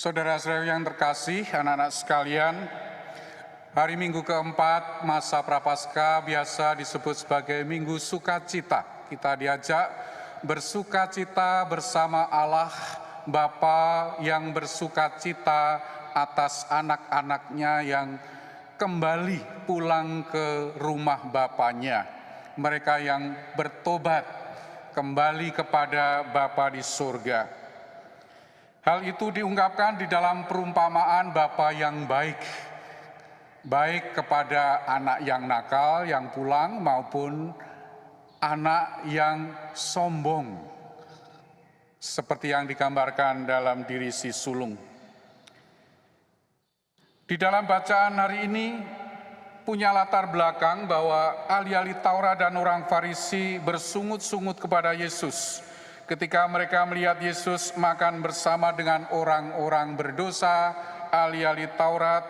Saudara-saudara yang terkasih, anak-anak sekalian, hari Minggu keempat masa Prapaskah biasa disebut sebagai Minggu Sukacita. Kita diajak bersukacita bersama Allah Bapa yang bersukacita atas anak-anaknya yang kembali pulang ke rumah Bapanya. Mereka yang bertobat kembali kepada Bapa di surga. Hal itu diungkapkan di dalam perumpamaan Bapa yang baik, baik kepada anak yang nakal, yang pulang, maupun anak yang sombong, seperti yang digambarkan dalam diri si sulung. Di dalam bacaan hari ini punya latar belakang bahwa ahli-ahli Taurat dan orang Farisi bersungut-sungut kepada Yesus ketika mereka melihat Yesus makan bersama dengan orang-orang berdosa. Ahli-ahli Taurat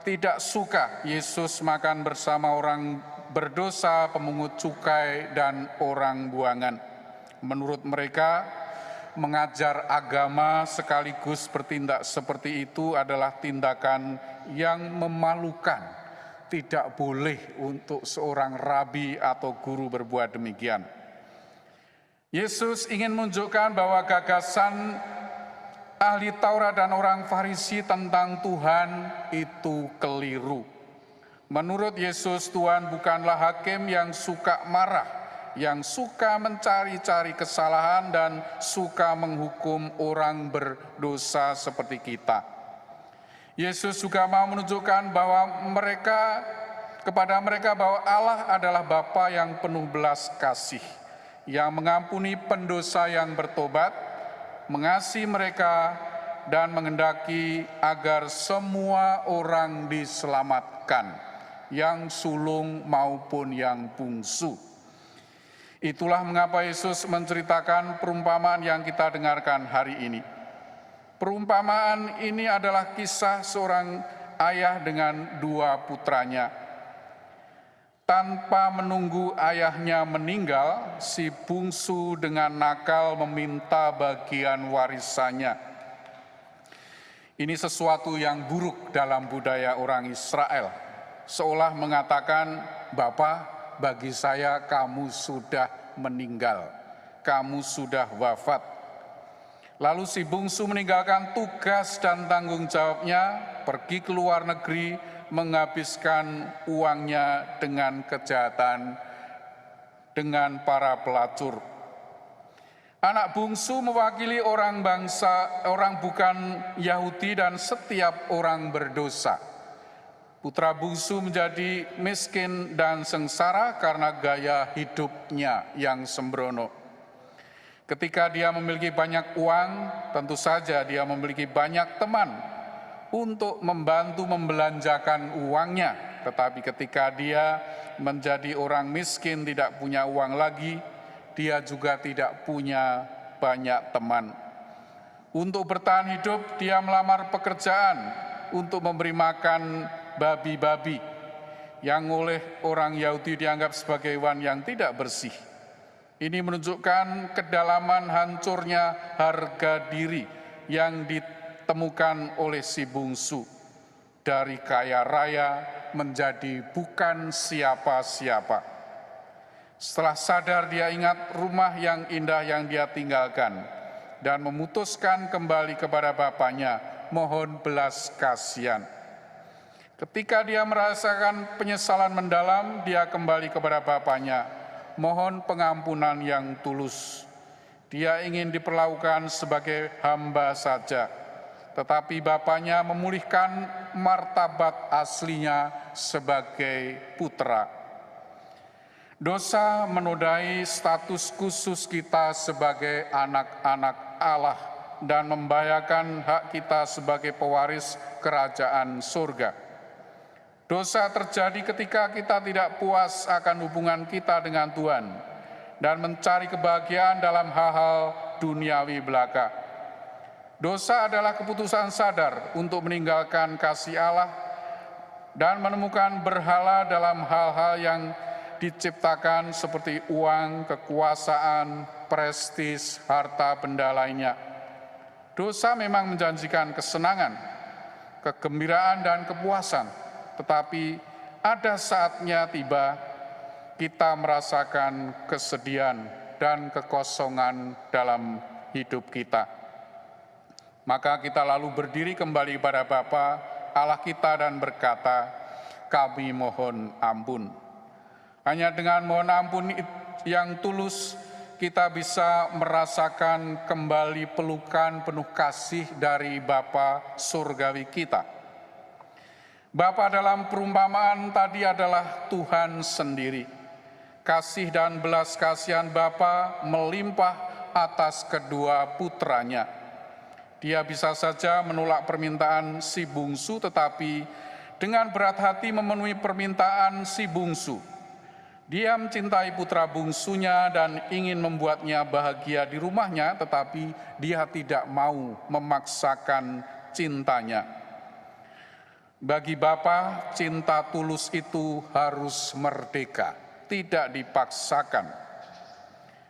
tidak suka Yesus makan bersama orang berdosa, pemungut cukai, dan orang buangan. Menurut mereka, mengajar agama sekaligus bertindak seperti itu adalah tindakan yang memalukan. Tidak boleh untuk seorang rabi atau guru berbuat demikian. Yesus ingin menunjukkan bahwa gagasan ahli Taurat dan orang Farisi tentang Tuhan itu keliru. Menurut Yesus, Tuhan bukanlah hakim yang suka marah, yang suka mencari-cari kesalahan dan suka menghukum orang berdosa seperti kita. Yesus juga mau menunjukkan bahwa kepada mereka bahwa Allah adalah Bapa yang penuh belas kasih, yang mengampuni pendosa yang bertobat, mengasihi mereka, dan menghendaki agar semua orang diselamatkan, yang sulung maupun yang bungsu. Itulah mengapa Yesus menceritakan perumpamaan yang kita dengarkan hari ini. Perumpamaan ini adalah kisah seorang ayah dengan dua putranya. Tanpa menunggu ayahnya meninggal, si bungsu dengan nakal meminta bagian warisannya. Ini sesuatu yang buruk dalam budaya orang Israel. Seolah mengatakan, "Bapa, bagi saya kamu sudah meninggal, kamu sudah wafat." Lalu si bungsu meninggalkan tugas dan tanggung jawabnya, pergi ke luar negeri, menghabiskan uangnya dengan kejahatan dengan para pelacur. Anak bungsu mewakili orang bukan Yahudi dan setiap orang berdosa. Putra bungsu menjadi miskin dan sengsara karena gaya hidupnya yang sembrono. Ketika dia memiliki banyak uang, tentu saja dia memiliki banyak teman untuk membantu membelanjakan uangnya. Tetapi ketika dia menjadi orang miskin, tidak punya uang lagi, dia juga tidak punya banyak teman. Untuk bertahan hidup, dia melamar pekerjaan untuk memberi makan babi-babi yang oleh orang Yahudi dianggap sebagai hewan yang tidak bersih. Ini menunjukkan kedalaman hancurnya harga diri yang ditemukan oleh si bungsu. Dari kaya raya menjadi bukan siapa-siapa. Setelah sadar, dia ingat rumah yang indah yang dia tinggalkan dan memutuskan kembali kepada bapaknya, mohon belas kasihan. Ketika dia merasakan penyesalan mendalam, dia kembali kepada bapaknya, mohon pengampunan yang tulus. Dia ingin diperlakukan sebagai hamba saja, tetapi bapaknya memulihkan martabat aslinya sebagai putra. Dosa menodai status khusus kita sebagai anak-anak Allah dan membahayakan hak kita sebagai pewaris kerajaan surga. Dosa terjadi ketika kita tidak puas akan hubungan kita dengan Tuhan dan mencari kebahagiaan dalam hal-hal duniawi belaka. Dosa adalah keputusan sadar untuk meninggalkan kasih Allah dan menemukan berhala dalam hal-hal yang diciptakan seperti uang, kekuasaan, prestis, harta benda lainnya. Dosa memang menjanjikan kesenangan, kegembiraan, dan kepuasan, tetapi ada saatnya tiba kita merasakan kesedihan dan kekosongan dalam hidup kita. Maka kita lalu berdiri kembali pada Bapa Allah kita dan berkata, kami mohon ampun. Hanya dengan mohon ampun yang tulus, kita bisa merasakan kembali pelukan penuh kasih dari Bapa surgawi kita. Bapa dalam perumpamaan tadi adalah Tuhan sendiri. Kasih dan belas kasihan Bapa melimpah atas kedua putranya. Dia bisa saja menolak permintaan si bungsu, tetapi dengan berat hati memenuhi permintaan si bungsu. Dia mencintai putra bungsunya dan ingin membuatnya bahagia di rumahnya, tetapi dia tidak mau memaksakan cintanya. Bagi Bapa, cinta tulus itu harus merdeka, tidak dipaksakan.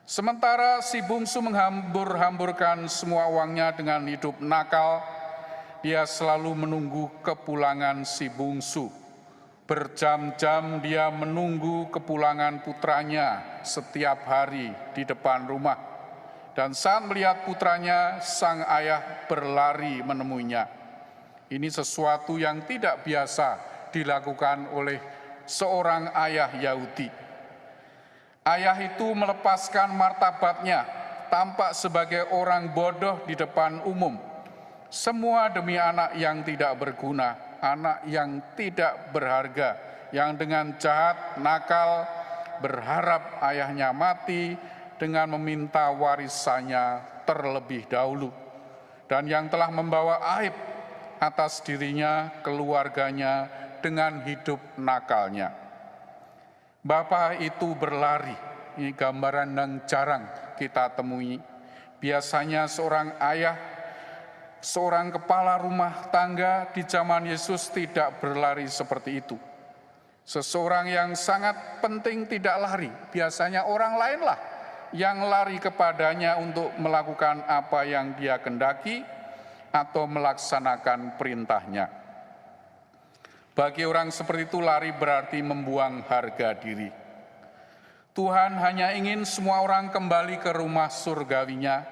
Sementara si bungsu menghambur-hamburkan semua uangnya dengan hidup nakal, dia selalu menunggu kepulangan si bungsu. Berjam-jam dia menunggu kepulangan putranya setiap hari di depan rumah. Dan saat melihat putranya, sang ayah berlari menemuinya. Ini sesuatu yang tidak biasa dilakukan oleh seorang ayah Yahudi. Ayah itu melepaskan martabatnya, tampak sebagai orang bodoh di depan umum. Semua demi anak yang tidak berguna, anak yang tidak berharga, yang dengan jahat, nakal, berharap ayahnya mati dengan meminta warisannya terlebih dahulu. Dan yang telah membawa aib atas dirinya, keluarganya dengan hidup nakalnya. Bapa itu berlari, ini gambaran yang jarang kita temui. Biasanya seorang ayah, seorang kepala rumah tangga di zaman Yesus tidak berlari seperti itu. Seseorang yang sangat penting tidak lari, biasanya orang lainlah yang lari kepadanya untuk melakukan apa yang dia kendaki atau melaksanakan perintahnya. Bagi orang seperti itu, lari berarti membuang harga diri. Tuhan hanya ingin semua orang kembali ke rumah surgawinya,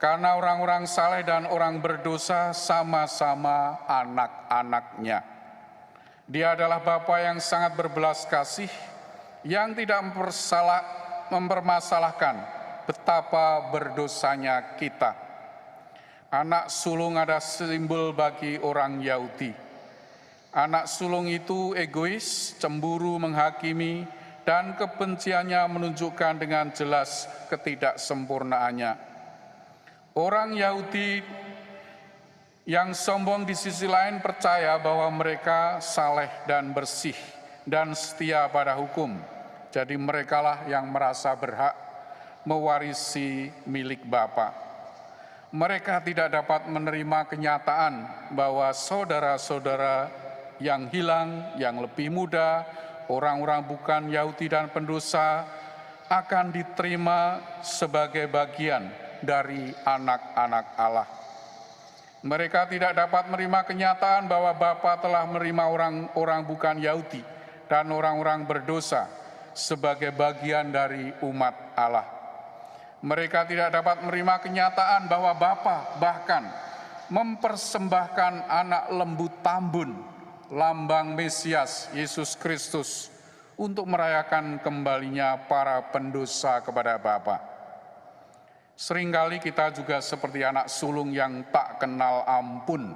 karena orang-orang saleh dan orang berdosa sama-sama anak-anaknya. Dia adalah Bapa yang sangat berbelas kasih, yang tidak mempermasalahkan betapa berdosanya kita. Anak sulung ada simbol bagi orang Yahudi. Anak sulung itu egois, cemburu, menghakimi, dan kebenciannya menunjukkan dengan jelas ketidaksempurnaannya. Orang Yahudi yang sombong di sisi lain percaya bahwa mereka saleh dan bersih dan setia pada hukum. Jadi merekalah yang merasa berhak mewarisi milik Bapa. Mereka tidak dapat menerima kenyataan bahwa saudara-saudara yang hilang, yang lebih muda, orang-orang bukan Yahudi dan pendosa akan diterima sebagai bagian dari anak-anak Allah. Mereka tidak dapat menerima kenyataan bahwa Bapa telah menerima orang-orang bukan Yahudi dan orang-orang berdosa sebagai bagian dari umat Allah. Mereka tidak dapat menerima kenyataan bahwa Bapa bahkan mempersembahkan anak lembu tambun, lambang Mesias Yesus Kristus, untuk merayakan kembalinya para pendosa kepada Bapa. Seringkali kita juga seperti anak sulung yang tak kenal ampun.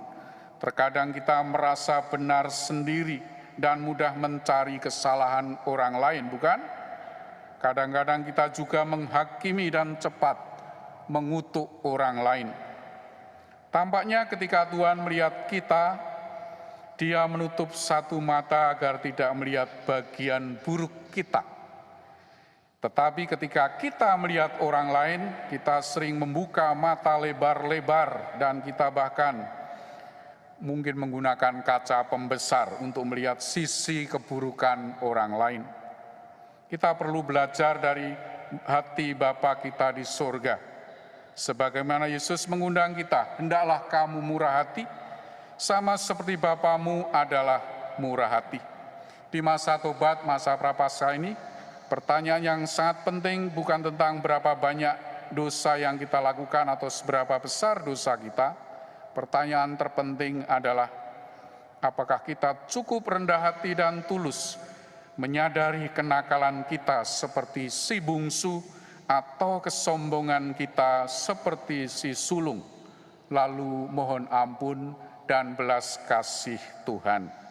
Terkadang kita merasa benar sendiri dan mudah mencari kesalahan orang lain, bukan? Kadang-kadang kita juga menghakimi dan cepat mengutuk orang lain. Tampaknya ketika Tuhan melihat kita, Dia menutup satu mata agar tidak melihat bagian buruk kita. Tetapi ketika kita melihat orang lain, kita sering membuka mata lebar-lebar dan kita bahkan mungkin menggunakan kaca pembesar untuk melihat sisi keburukan orang lain. Kita perlu belajar dari hati Bapa kita di surga. Sebagaimana Yesus mengundang kita, hendaklah kamu murah hati, sama seperti Bapamu adalah murah hati. Di masa tobat, masa prapaskah ini, pertanyaan yang sangat penting bukan tentang berapa banyak dosa yang kita lakukan atau seberapa besar dosa kita. Pertanyaan terpenting adalah, apakah kita cukup rendah hati dan tulus menyadari kenakalan kita seperti si bungsu atau kesombongan kita seperti si sulung, lalu mohon ampun dan belas kasih Tuhan.